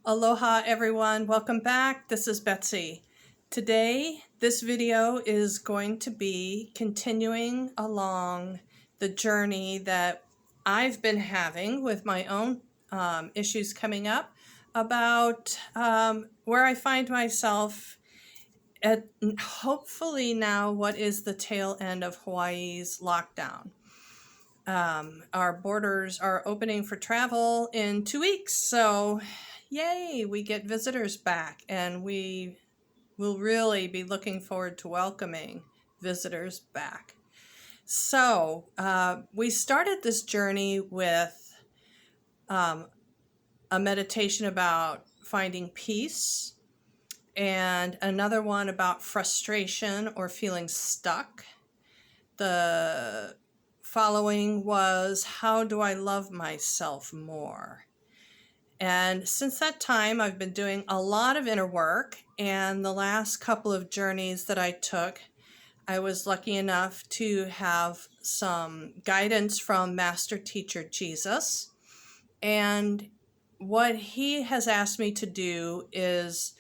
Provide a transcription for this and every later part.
Aloha everyone, welcome back. This is Betsy. Today, this video is going to be continuing along the journey that I've been having with my own issues coming up about where I find myself at hopefully now what is the tail end of Hawaii's lockdown. Our borders are opening for travel in 2 weeks, so yay, we get visitors back, and we will really be looking forward to welcoming visitors back. So we started this journey with a meditation about finding peace, and another one about frustration or feeling stuck. The following was, how do I love myself more? And since that time, I've been doing a lot of inner work, and the last couple of journeys that I took, I was lucky enough to have some guidance from Master Teacher Jesus. And what he has asked me to do is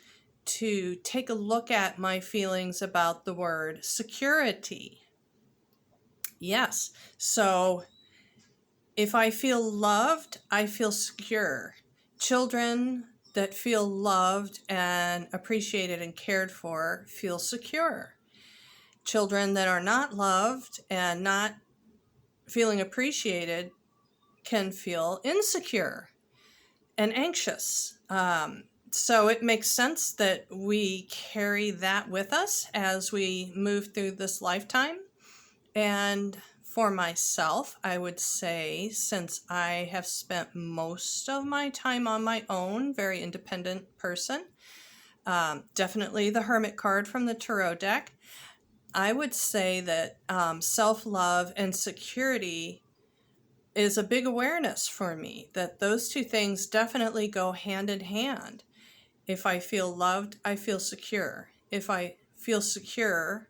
to take a look at my feelings about the word security. Yes, so if I feel loved, I feel secure. Children that feel loved and appreciated and cared for feel secure. Children that are not loved and not feeling appreciated can feel insecure and anxious. So it makes sense that we carry that with us as we move through this lifetime. And for myself, I would say, since I have spent most of my time on my own, very independent person, definitely the Hermit card from the Tarot deck, I would say that self-love and security is a big awareness for me, that those two things definitely go hand in hand. If I feel loved, I feel secure. If I feel secure,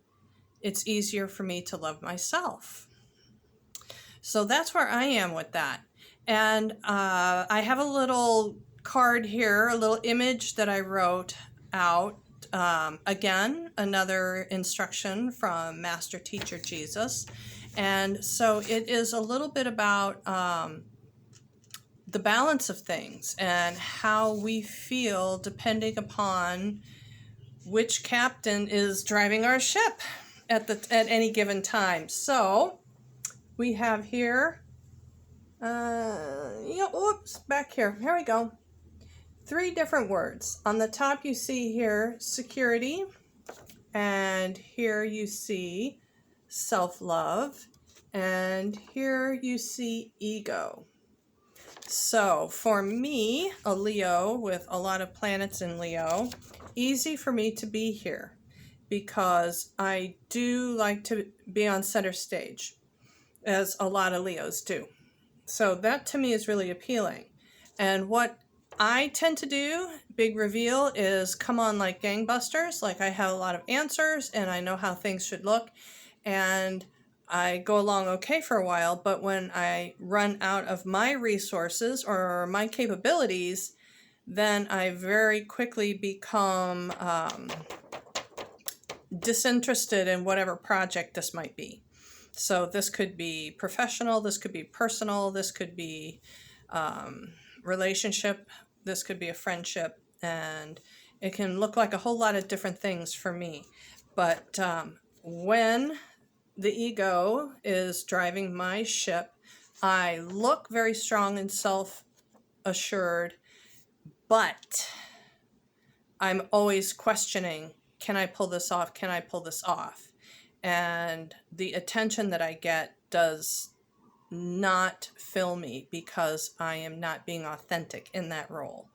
it's easier for me to love myself. So that's where I am with that. And I have a little card here, a little image that I wrote out. Again, another instruction from Master Teacher Jesus. And so it is a little bit about the balance of things and how we feel depending upon which captain is driving our ship at any given time. So we have here, back here. Here we go. 3 different words. On the top you see here security, and here you see self-love, and here you see ego. So for me, a Leo with a lot of planets in Leo, easy for me to be here because I do like to be on center stage, as a lot of Leos do. So that to me is really appealing. And what I tend to do, big reveal, is come on like gangbusters. Like I have a lot of answers and I know how things should look. And I go along okay for a while, but when I run out of my resources or my capabilities, then I very quickly become disinterested in whatever project this might be. So this could be professional, this could be personal, this could be relationship, this could be a friendship, and it can look like a whole lot of different things for me. But when the ego is driving my ship, I look very strong and self-assured, but I'm always questioning, can I pull this off? Can I pull this off? And the attention that I get does not fill me because I am not being authentic in that role.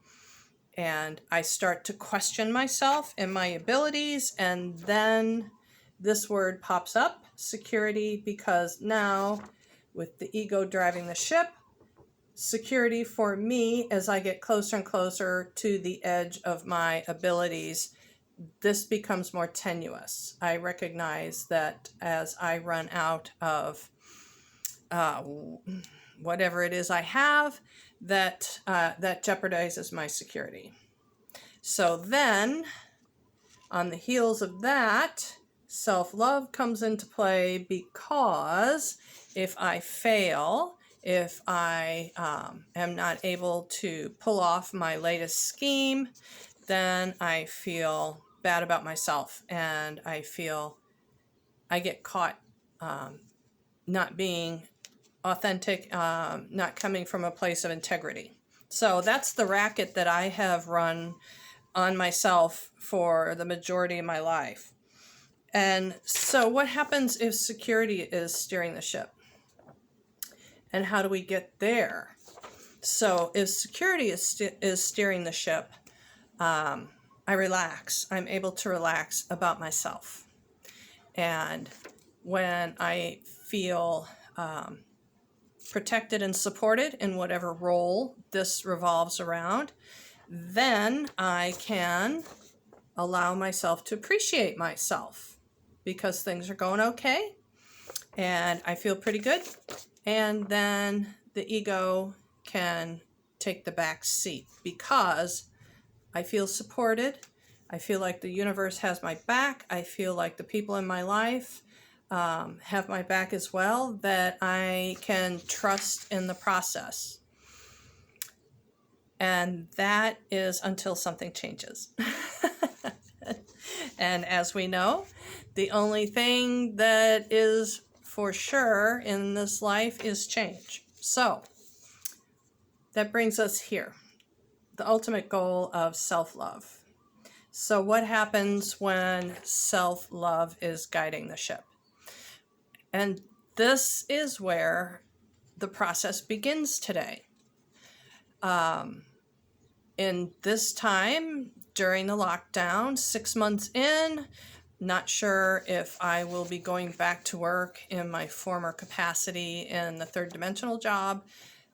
And I start to question myself and my abilities, and then this word pops up, security, because now with the ego driving the ship, security for me, as I get closer and closer to the edge of my abilities, this becomes more tenuous. I recognize that as I run out of whatever it is I have, that jeopardizes my security. So then, on the heels of that, self-love comes into play, because if I fail, if I am not able to pull off my latest scheme, then I feel bad about myself, and I feel I get caught not being authentic, not coming from a place of integrity. So that's the racket that I have run on myself for the majority of my life. And so what happens if security is steering the ship? And how do we get there? So if security is steering the ship, I relax. I'm able to relax about myself. And when I feel protected and supported in whatever role this revolves around, then I can allow myself to appreciate myself because things are going okay and I feel pretty good. And then the ego can take the back seat because I feel supported. I feel like the universe has my back. I feel like the people in my life have my back as well, that I can trust in the process. And that is until something changes. And as we know, the only thing that is for sure in this life is change. So that brings us here, the ultimate goal of self-love. So what happens when self-love is guiding the ship? And this is where the process begins today. In this time, during the lockdown, 6 months in, not sure if I will be going back to work in my former capacity in the third dimensional job,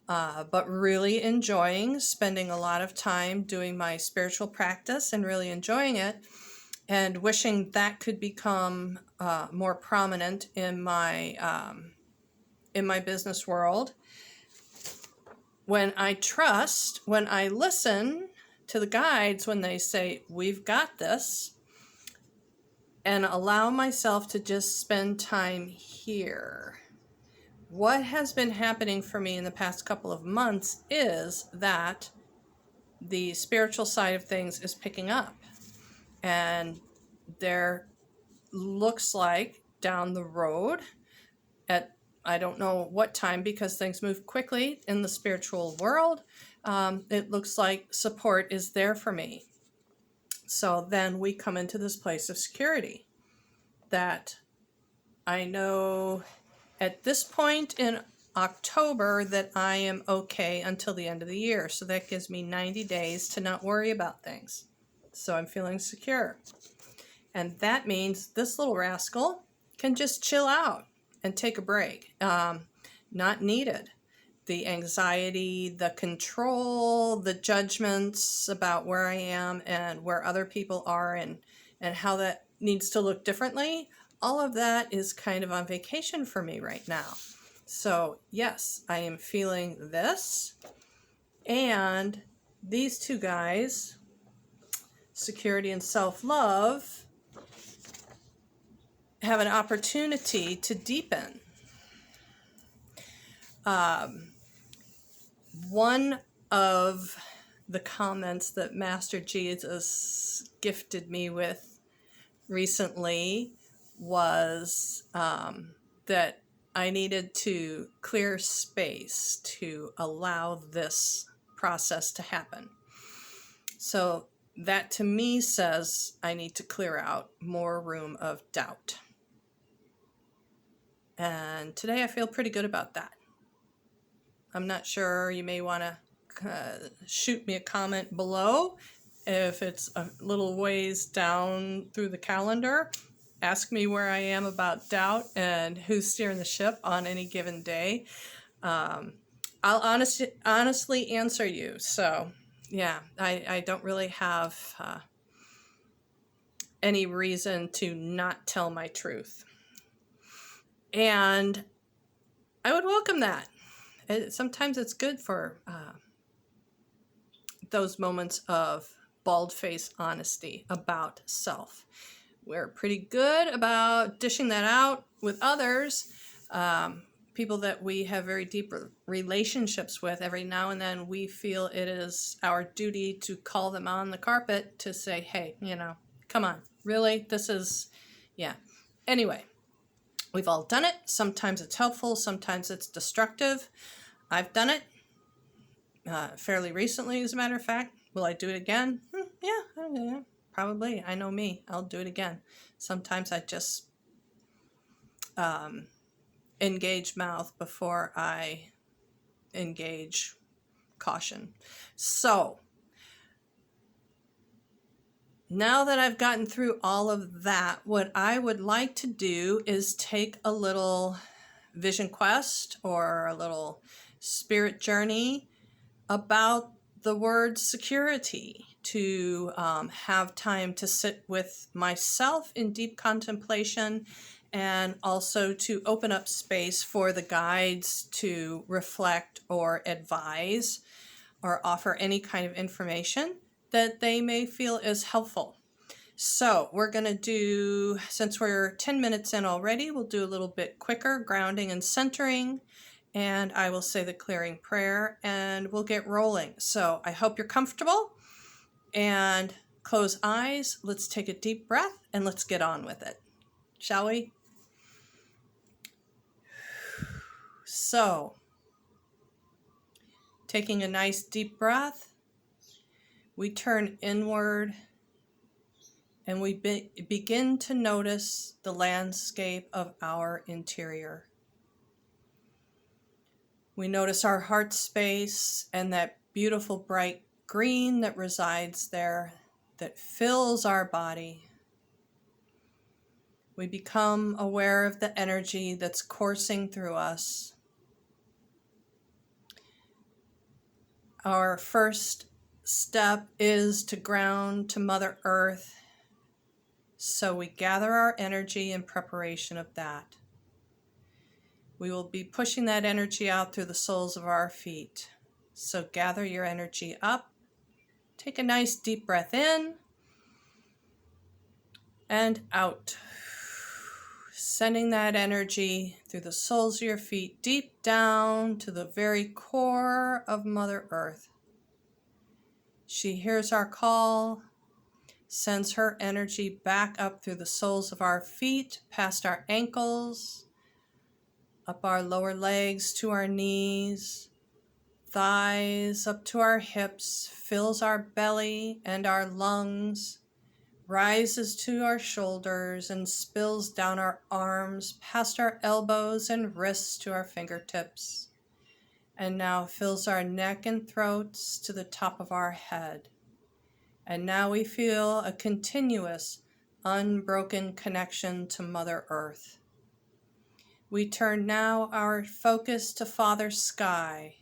but really enjoying spending a lot of time doing my spiritual practice and really enjoying it, and wishing that could become more prominent in my business world. When I trust, when I listen to the guides when they say, we've got this, and allow myself to just spend time here. What has been happening for me in the past couple of months is that the spiritual side of things is picking up. And there looks like down the road at, I don't know what time because things move quickly in the spiritual world, it looks like support is there for me. So then we come into this place of security that I know at this point in October that I am okay until the end of the year. So that gives me 90 days to not worry about things. So I'm feeling secure. And that means this little rascal can just chill out and take a break. Not needed. The anxiety, the control, the judgments about where I am and where other people are and how that needs to look differently, all of that is kind of on vacation for me right now. So yes, I am feeling this. And these two guys, security and self-love, have an opportunity to deepen. One of the comments that Master Jesus gifted me with recently was that I needed to clear space to allow this process to happen. So that to me says I need to clear out more room of doubt. And today I feel pretty good about that. I'm not sure, you may want to shoot me a comment below if it's a little ways down through the calendar. Ask me where I am about doubt and who's steering the ship on any given day. I'll honestly answer you. So yeah, I don't really have any reason to not tell my truth. And I would welcome that. Sometimes it's good for those moments of bald-faced honesty about self. We're pretty good about dishing that out with others, people that we have very deep relationships with. Every now and then we feel it is our duty to call them on the carpet to say, hey, come on, really? This is, yeah. Anyway, we've all done it. Sometimes it's helpful, sometimes it's destructive. I've done it fairly recently, as a matter of fact. Will I do it again? Yeah, probably. I know me. I'll do it again. Sometimes I just engage mouth before I engage caution. So now that I've gotten through all of that, what I would like to do is take a little vision quest or a little spirit journey about the word security, to have time to sit with myself in deep contemplation, and also to open up space for the guides to reflect or advise or offer any kind of information that they may feel is helpful. So we're going to do, since we're 10 minutes in already, we'll do a little bit quicker grounding and centering, and I will say the clearing prayer and we'll get rolling. So I hope you're comfortable, and close eyes. Let's take a deep breath and let's get on with it. Shall we? So, taking a nice deep breath, we turn inward and we begin to notice the landscape of our interior. We notice our heart space and that beautiful bright green that resides there, that fills our body. We become aware of the energy that's coursing through us. Our first step is to ground to Mother Earth, so we gather our energy in preparation of that. We will be pushing that energy out through the soles of our feet. So gather your energy up. Take a nice deep breath in and out. Sending that energy through the soles of your feet deep down to the very core of Mother Earth. She hears our call, sends her energy back up through the soles of our feet, past our ankles, up our lower legs to our knees, thighs up to our hips, fills our belly and our lungs, rises to our shoulders and spills down our arms, past our elbows and wrists to our fingertips, and now fills our neck and throats to the top of our head. And now we feel a continuous, unbroken connection to Mother Earth. We turn now our focus to Father Sky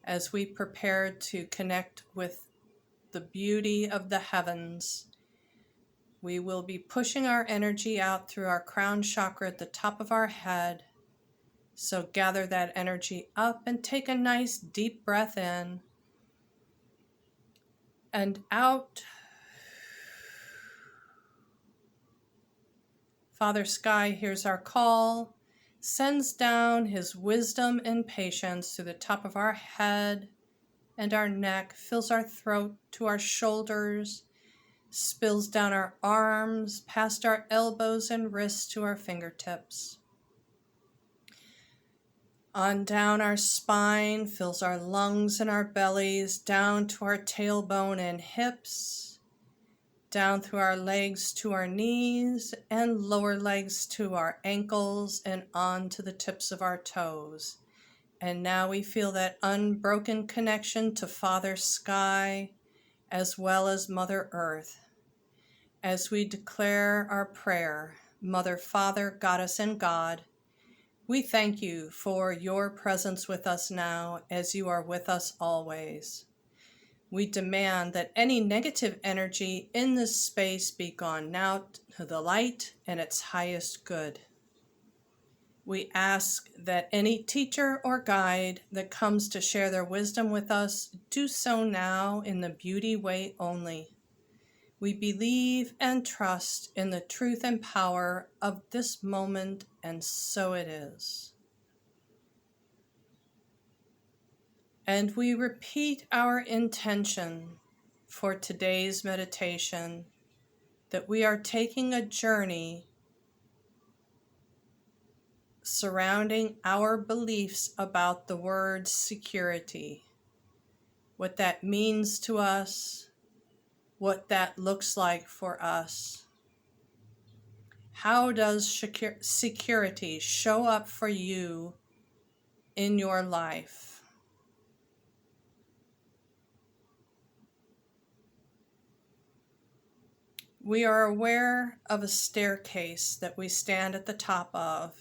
as we prepare to connect with the beauty of the heavens. We will be pushing our energy out through our crown chakra at the top of our head. So gather that energy up and take a nice deep breath in and out. Father Sky hears our call, sends down his wisdom and patience to the top of our head and our neck, fills our throat to our shoulders, spills down our arms, past our elbows and wrists to our fingertips. On down our spine, fills our lungs and our bellies, down to our tailbone and hips, down through our legs to our knees, and lower legs to our ankles, and on to the tips of our toes. And now we feel that unbroken connection to Father Sky, as well as Mother Earth. As we declare our prayer, Mother, Father, Goddess, and God, we thank you for your presence with us now, as you are with us always. We demand that any negative energy in this space be gone now to the light and its highest good. We ask that any teacher or guide that comes to share their wisdom with us do so now in the beauty way only. We believe and trust in the truth and power of this moment, and so it is. And we repeat our intention for today's meditation that we are taking a journey surrounding our beliefs about the word security, what that means to us, what that looks like for us. How does security show up for you in your life? We are aware of a staircase that we stand at the top of,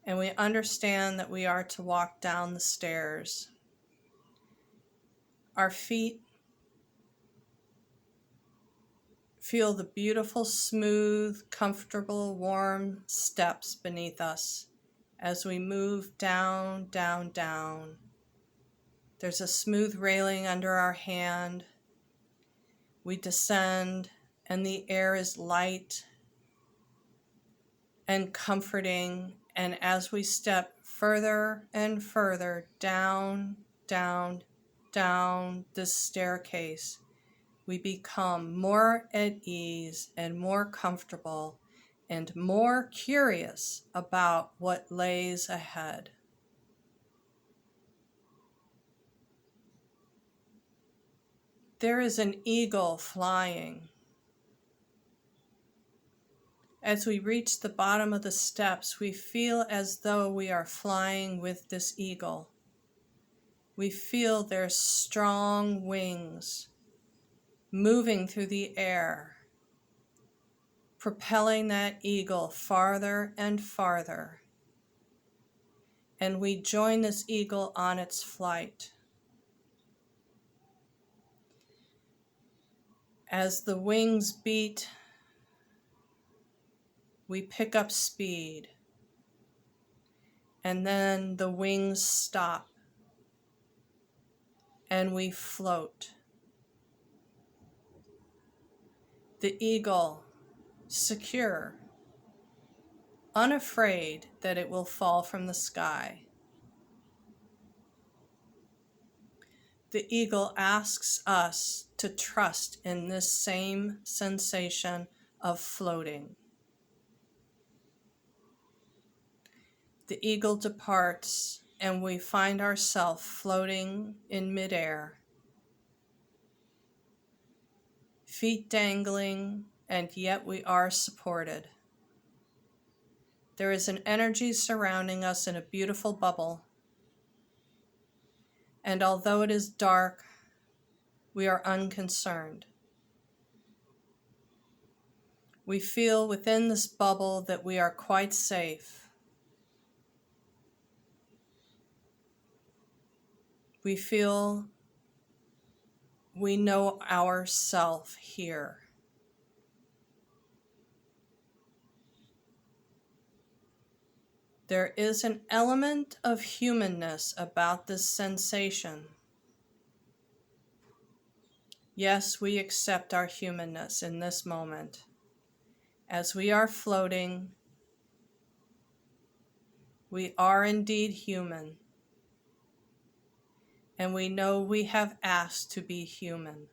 and we understand that we are to walk down the stairs. Our feet feel the beautiful, smooth, comfortable, warm steps beneath us as we move down, down, down. There's a smooth railing under our hand. We descend, and the air is light and comforting. And as we step further and further down, down, down this staircase, we become more at ease and more comfortable and more curious about what lays ahead. There is an eagle flying. As we reach the bottom of the steps, we feel as though we are flying with this eagle. We feel their strong wings moving through the air, propelling that eagle farther and farther. And we join this eagle on its flight. As the wings beat, we pick up speed, and then the wings stop, and we float. The eagle, secure, unafraid that it will fall from the sky. The eagle asks us to trust in this same sensation of floating. The eagle departs, and we find ourselves floating in midair, feet dangling, and yet we are supported. There is an energy surrounding us in a beautiful bubble, and although it is dark, we are unconcerned. We feel within this bubble that we are quite safe. We feel we know ourself here. There is an element of humanness about this sensation. Yes, we accept our humanness in this moment. As we are floating, we are indeed human, and we know we have asked to be human.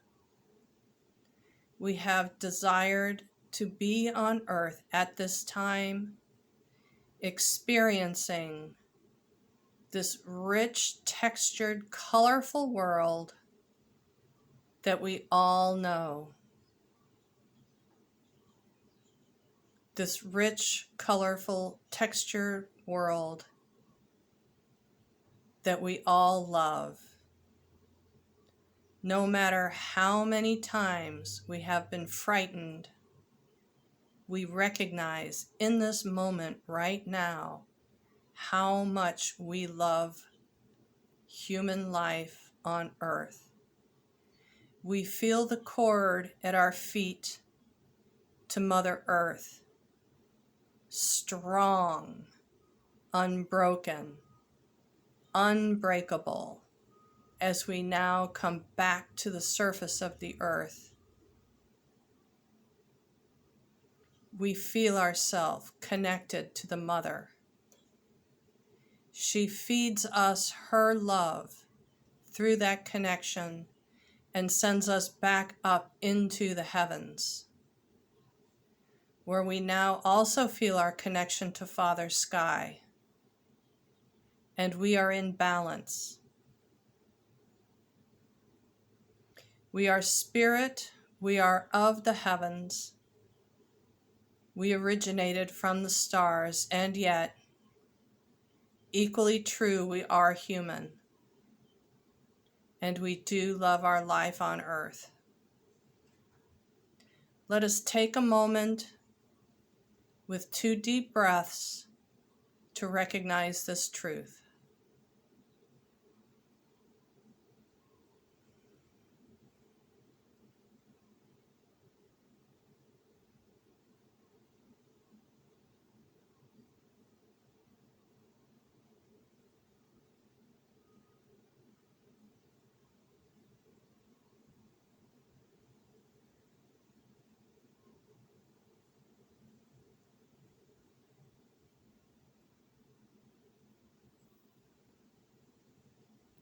We have desired to be on earth at this time, experiencing this rich, textured, colorful world that we all know. This rich, colorful, textured world that we all love. No matter how many times we have been frightened, we recognize in this moment right now how much we love human life on earth. We feel the cord at our feet to Mother Earth, strong, unbroken, unbreakable, as we now come back to the surface of the earth. We feel ourselves connected to the Mother. She feeds us her love through that connection and sends us back up into the heavens, where we now also feel our connection to Father Sky, and we are in balance. We are spirit, we are of the heavens, we originated from the stars, and yet, equally true, we are human, and we do love our life on earth. Let us take a moment with 2 deep breaths to recognize this truth.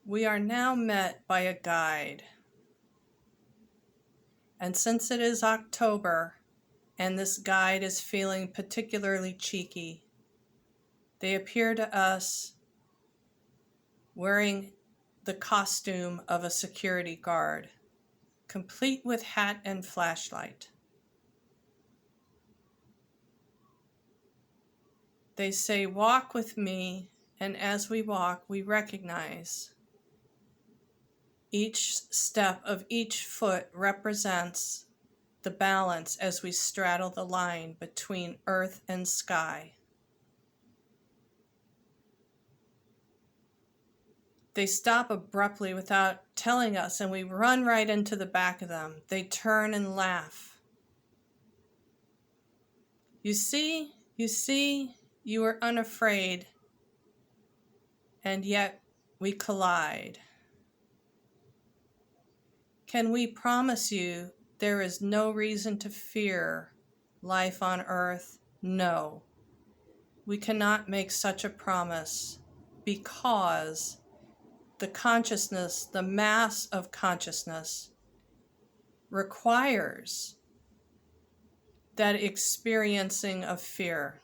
We are now met by a guide. And since it is October and this guide is feeling particularly cheeky, they appear to us wearing the costume of a security guard, complete with hat and flashlight. They say, "Walk with me," and as we walk, we recognize each step of each foot represents the balance as we straddle the line between earth and sky. They stop abruptly without telling us, and we run right into the back of them. They turn and laugh. You see, you are unafraid, and yet we collide. Can we promise you there is no reason to fear life on earth? No. We cannot make such a promise because the consciousness, the mass of consciousness, requires that experiencing of fear.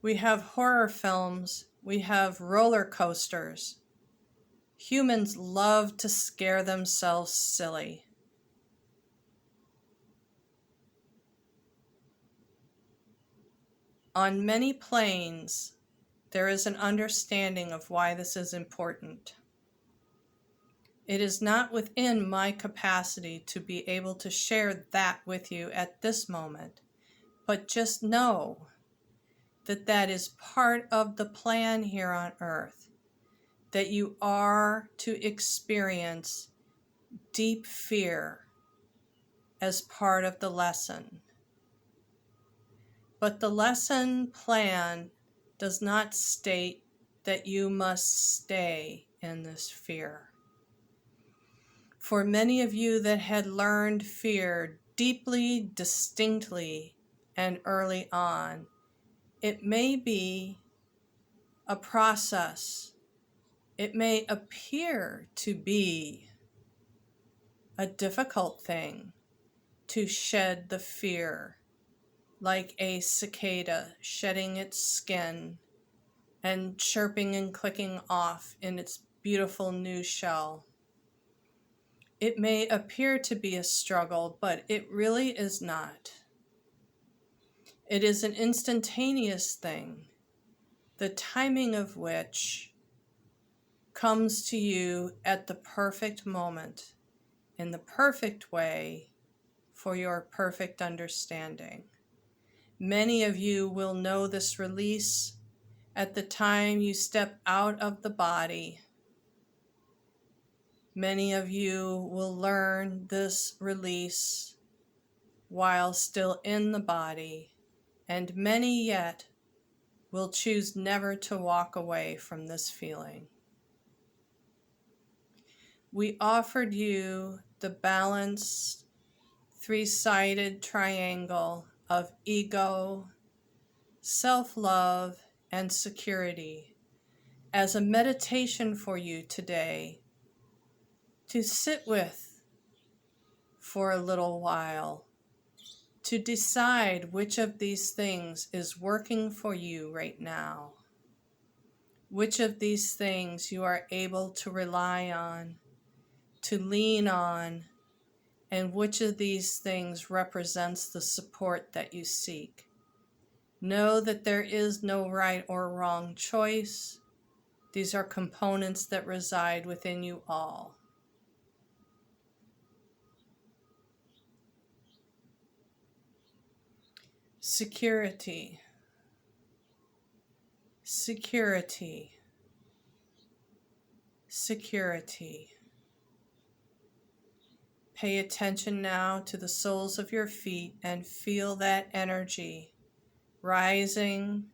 We have horror films, we have roller coasters. Humans love to scare themselves silly. On many planes, there is an understanding of why this is important. It is not within my capacity to be able to share that with you at this moment, but just know that that is part of the plan here on earth, that you are to experience deep fear as part of the lesson. But the lesson plan does not state that you must stay in this fear. For many of you that had learned fear deeply, distinctly, and early on, it may be a process. It may appear to be a difficult thing to shed the fear, like a cicada shedding its skin and chirping and clicking off in its beautiful new shell. It may appear to be a struggle, but it really is not. It is an instantaneous thing, the timing of which comes to you at the perfect moment, in the perfect way, for your perfect understanding. Many of you will know this release at the time you step out of the body. Many of you will learn this release while still in the body, and many yet will choose never to walk away from this feeling. We offered you the balanced, three-sided triangle of ego, self-love, and security as a meditation for you today to sit with for a little while, to decide which of these things is working for you right now, which of these things you are able to rely on, to lean on, and which of these things represents the support that you seek. Know that there is no right or wrong choice. These are components that reside within you all. Security, security, security. Pay attention now to the soles of your feet and feel that energy rising,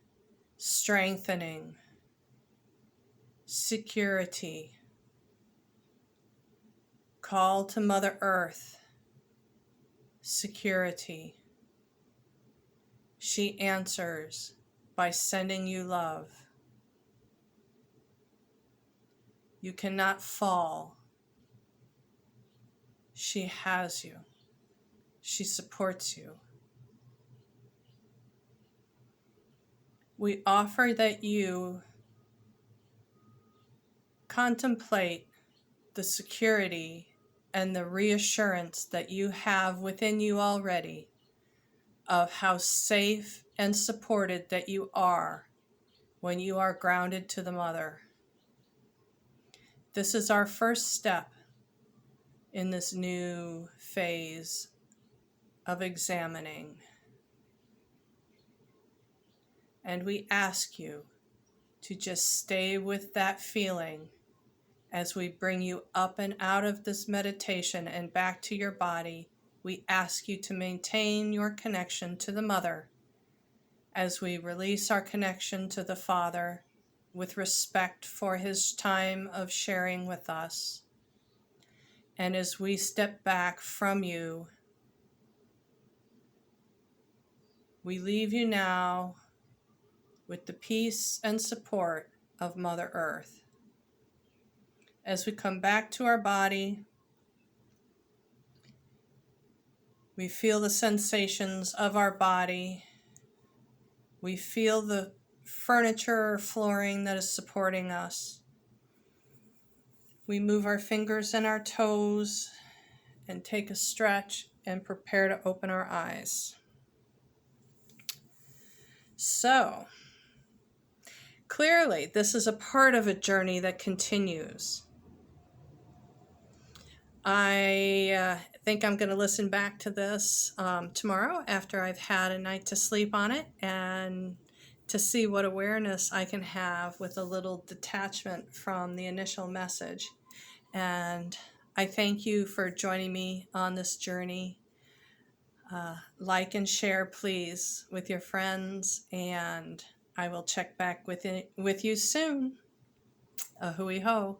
strengthening. Security. Call to Mother Earth. Security. She answers by sending you love. You cannot fall. She has you. She supports you. We offer that you contemplate the security and the reassurance that you have within you already of how safe and supported that you are when you are grounded to the Mother. This is our first step in this new phase of examining. And we ask you to just stay with that feeling as we bring you up and out of this meditation and back to your body. We ask you to maintain your connection to the Mother as we release our connection to the Father with respect for his time of sharing with us. And as we step back from you, we leave you now with the peace and support of Mother Earth. As we come back to our body, we feel the sensations of our body. We feel the furniture or flooring that is supporting us. We move our fingers and our toes and take a stretch and prepare to open our eyes. So, clearly, this is a part of a journey that continues. I think I'm going to listen back to this tomorrow after I've had a night to sleep on it and to see what awareness I can have with a little detachment from the initial message. And I thank you for joining me on this journey. Like and share, please, with your friends, and I will check back with you soon. Ahui ho.